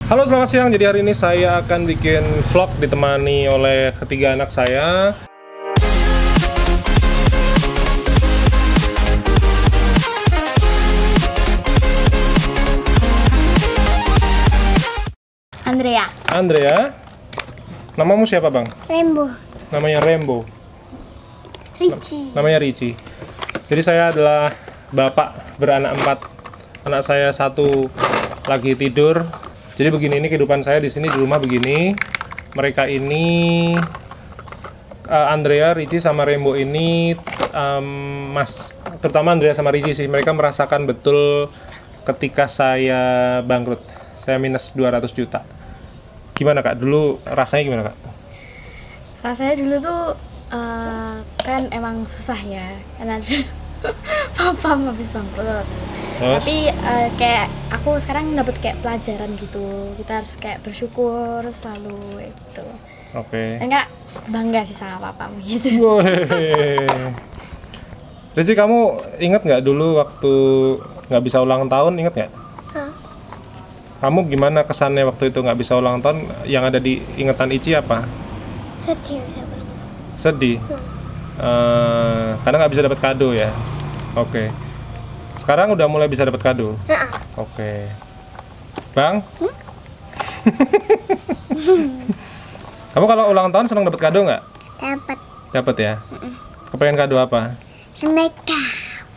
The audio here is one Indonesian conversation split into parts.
Halo, selamat siang. Jadi hari ini saya akan bikin vlog ditemani oleh ketiga anak saya. Andrea. Namamu siapa, Bang? Rainbow. Namanya Rainbow. Namanya Richie. Jadi saya adalah bapak beranak 4. Anak saya 1 lagi tidur. Jadi begini, ini kehidupan saya di sini di rumah begini. Mereka ini Andrea, Richie sama Rainbow ini terutama Andrea sama Richie sih, mereka merasakan betul ketika saya bangkrut. Saya minus 200 juta. Gimana, Kak? Dulu rasanya gimana, Kak? Rasanya dulu tuh kan emang susah ya, karena papa habis bangkrut. Tapi kayak aku sekarang dapat kayak pelajaran gitu. Kita harus kayak bersyukur selalu kayak gitu. Oke. Enggak bangga sih sama papamu gitu. Richie, kamu inget nggak dulu waktu nggak bisa ulang tahun, inget nggak? Kamu gimana kesannya waktu itu nggak bisa ulang tahun? Yang ada di ingatan Ici apa? Sedih. Sedih. Karena nggak bisa dapat kado ya. Oke. Sekarang udah mulai bisa dapat kado. Oke. Bang? Kamu kalau ulang tahun senang dapat kado nggak? Dapat. Dapat ya. Kepengen kado apa?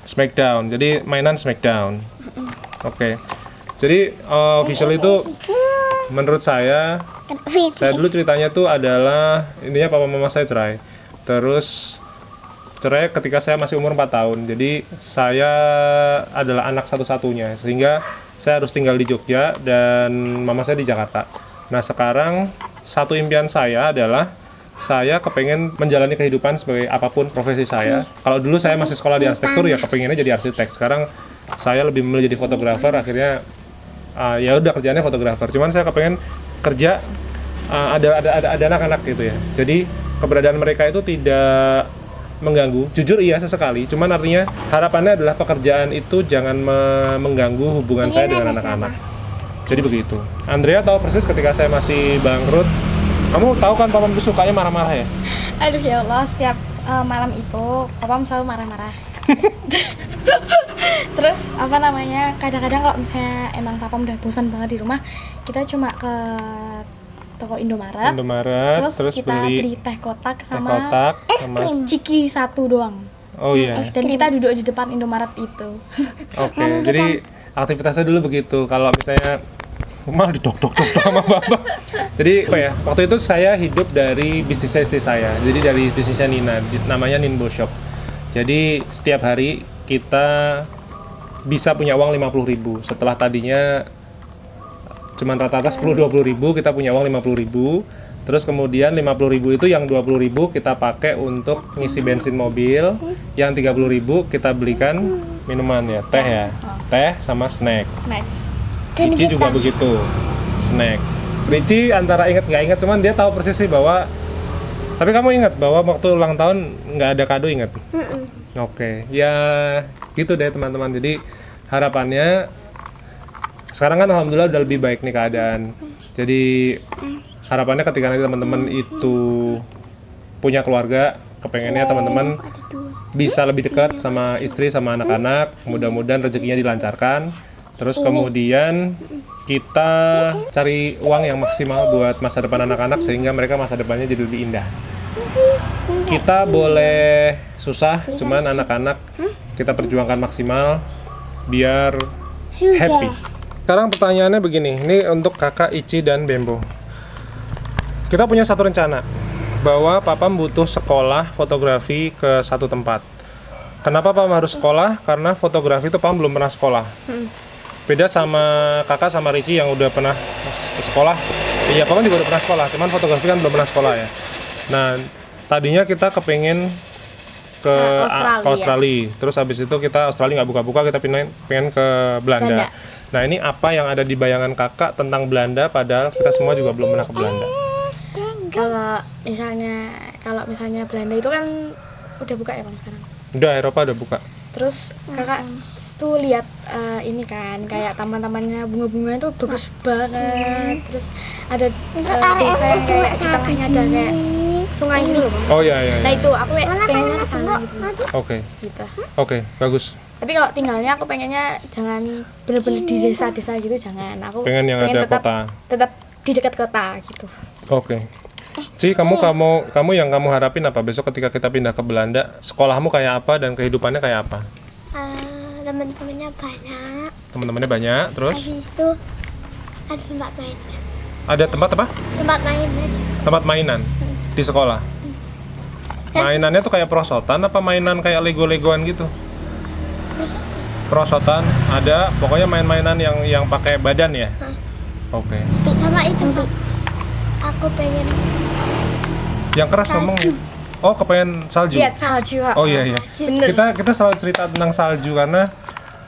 Smackdown. Jadi mainan Smackdown. Oke. Jadi visual itu menurut saya dulu ceritanya tuh adalah intinya papa mama saya cerai. Terus cerai ketika saya masih umur 4 tahun. Jadi saya adalah anak satu-satunya sehingga saya harus tinggal di Jogja dan mama saya di Jakarta. Nah, sekarang satu impian saya adalah saya kepengen menjalani kehidupan sebagai apapun profesi saya. Kalau dulu saya masih sekolah di arsitektur ya kepengennya jadi arsitek. Sekarang saya lebih memilih jadi fotografer, akhirnya ya udah kerjaannya fotografer. Cuman saya kepengen kerja ada anak-anak gitu ya. Jadi keberadaan mereka itu tidak mengganggu. Jujur iya sesekali. Cuman artinya harapannya adalah pekerjaan itu jangan mengganggu hubungan saya dengan anak-anak. Jadi begitu. Andrea tahu persis ketika saya masih bangkrut. Kamu tahu kan papa itu sukanya marah-marah ya? Aduh ya Allah, setiap malam itu papa selalu marah-marah. Terus kadang-kadang kalau misalnya emang papa udah bosan banget di rumah, kita cuma ke toko Indomaret terus kita beli teh kotak sama es krim ciki 1 doang. Oh iya. Dan kita duduk di depan Indomaret itu. Oke. Jadi aktivitasnya dulu begitu. Kalau misalnya malah didok-dok sama bapak. Jadi apa ya? Waktu itu saya hidup dari bisnisnya istri saya. Jadi dari bisnisnya Nina, namanya Ninbo Shop. Jadi setiap hari kita bisa punya uang 50.000. Setelah tadinya cuman rata-rata 10-20 ribu, kita punya uang 50.000. Terus kemudian 50.000 itu yang 20.000 kita pakai untuk ngisi bensin mobil, yang 30.000 kita belikan minuman ya, teh ya, teh sama snack. Richie juga begitu, snack. Richie antara inget nggak inget, cuman dia tahu persis sih bahwa. Tapi kamu ingat bahwa waktu ulang tahun nggak ada kado, ingat? Oke, ya gitu deh teman-teman. Jadi harapannya sekarang kan alhamdulillah udah lebih baik nih keadaan. Jadi harapannya ketika nanti teman-teman itu punya keluarga, kepengennya teman-teman bisa lebih dekat sama istri sama anak-anak. Mudah-mudahan rezekinya dilancarkan. Terus kemudian kita cari uang yang maksimal buat masa depan anak-anak sehingga mereka masa depannya jadi lebih indah. Kita boleh susah, cuman anak-anak kita perjuangkan maksimal biar happy. Sekarang pertanyaannya begini, ini untuk kakak Ici dan Bembo. Kita punya satu rencana bahwa papa butuh sekolah fotografi ke satu tempat. Kenapa papa harus sekolah? Karena fotografi itu papa belum pernah sekolah. Beda sama kakak sama Richie yang udah pernah sekolah. Iya, papa juga udah pernah sekolah, cuman fotografi kan belum pernah sekolah ya. Nah, tadinya kita kepengen ke Australia. Terus habis itu kita Australia nggak buka-buka, kita pengen ke Belanda. Nah, ini apa yang ada di bayangan kakak tentang Belanda padahal kita semua juga belum pernah ke Belanda? Kalau misalnya Belanda itu kan udah buka ya Bang sekarang? Udah, Eropa udah buka. Terus kakak tuh lihat ini kan kayak taman-tamannya bunga-bunga itu bagus banget. Terus ada desa yang kayak di tengahnya ada kayak sungai gitu loh Bang. Oh iya iya. Nah iya. itu aku pengennya ke sana gitu. Oke. Gitu. Oke, bagus. Tapi kalau tinggalnya aku pengennya jangan bener-bener di desa-desa gitu, jangan. Aku Pengen yang ada kota. Tetap di dekat kota gitu. Oke. Ci, kamu yang kamu harapin apa besok ketika kita pindah ke Belanda? Sekolahmu kayak apa dan kehidupannya kayak apa? Teman-temannya banyak. Teman-temannya banyak, terus Habis itu ada tempat main. ada tempat apa? Tempat main aja. Tempat mainan di sekolah. Mainannya tuh kayak perosotan apa mainan kayak Lego-legoan gitu? Perosotan ada, pokoknya main-mainan yang pakai badan ya. Oke. Sama itu Pak. Aku pengen Yang keras ngomongnya. Oh, kepengen salju. Lihat salju. Oh iya iya. Bener. Kita selalu cerita tentang salju karena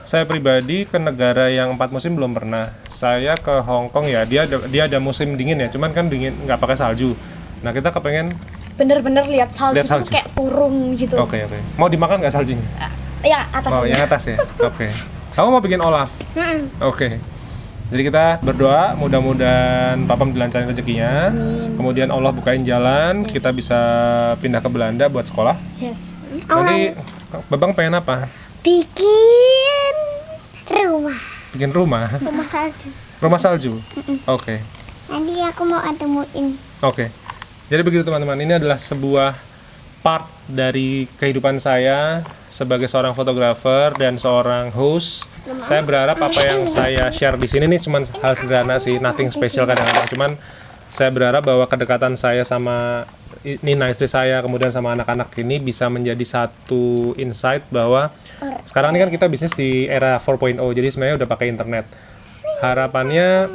saya pribadi ke negara yang 4 musim belum pernah. Saya ke Hong Kong ya, dia ada musim dingin ya, cuman kan dingin nggak pakai salju. Nah kita kepengen. Bener-bener lihat salju, Lihat salju. tuh kayak turun gitu. Oke. Mau dimakan nggak saljunya? Ya atas Oh, aja. yang atas ya. Oke. Kamu mau bikin Olaf? Oke. Jadi kita berdoa mudah-mudahan Papam dilancarin rezekinya. Kemudian Allah bukain jalan, kita bisa pindah ke Belanda buat sekolah. Yes. Nanti Babang pengen apa? bikin rumah. Bikin rumah. Rumah salju. Rumah salju. Oke. Nanti aku mau temuin. Oke. Jadi begitu teman-teman, ini adalah sebuah part dari kehidupan saya sebagai seorang fotografer dan seorang host. Saya berharap apa yang saya share di sini nih cuma hal sederhana sih, nothing special kadang-kadang. Cuman saya berharap bahwa kedekatan saya sama Nina istri saya, kemudian sama anak-anak ini bisa menjadi satu insight bahwa sekarang ini kan kita bisnis di era 4.0, jadi sebenarnya udah pakai internet. Harapannya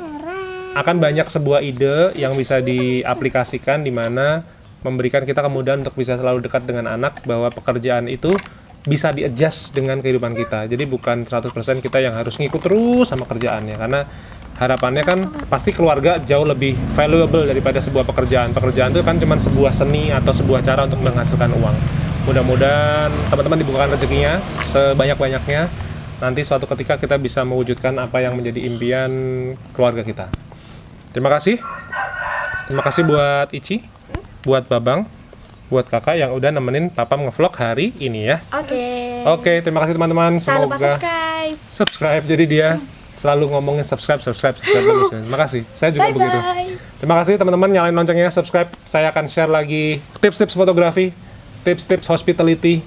akan banyak sebuah ide yang bisa diaplikasikan di mana memberikan kita kemudahan untuk bisa selalu dekat dengan anak, bahwa pekerjaan itu bisa di-adjust dengan kehidupan kita. Jadi bukan 100% kita yang harus ngikut terus sama kerjaannya, karena harapannya kan pasti keluarga jauh lebih valuable daripada sebuah pekerjaan. Pekerjaan itu kan cuma sebuah seni atau sebuah cara untuk menghasilkan uang. Mudah-mudahan teman-teman dibukakan rezekinya sebanyak-banyaknya. Nanti suatu ketika kita bisa mewujudkan apa yang menjadi impian keluarga kita. Terima kasih. Terima kasih buat Ici, buat Babang, buat kakak yang udah nemenin Papam ngevlog hari ini ya. Oke, terima kasih teman-teman. Jangan lupa Semoga subscribe. Jadi dia selalu ngomongin subscribe terus ya. Terima kasih. Saya juga begitu. Terima kasih teman-teman, nyalain loncengnya, subscribe. Saya akan share lagi tips-tips fotografi, tips-tips hospitality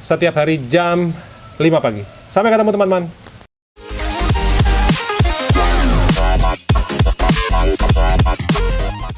setiap hari jam 5 pagi. Sampai ketemu teman-teman.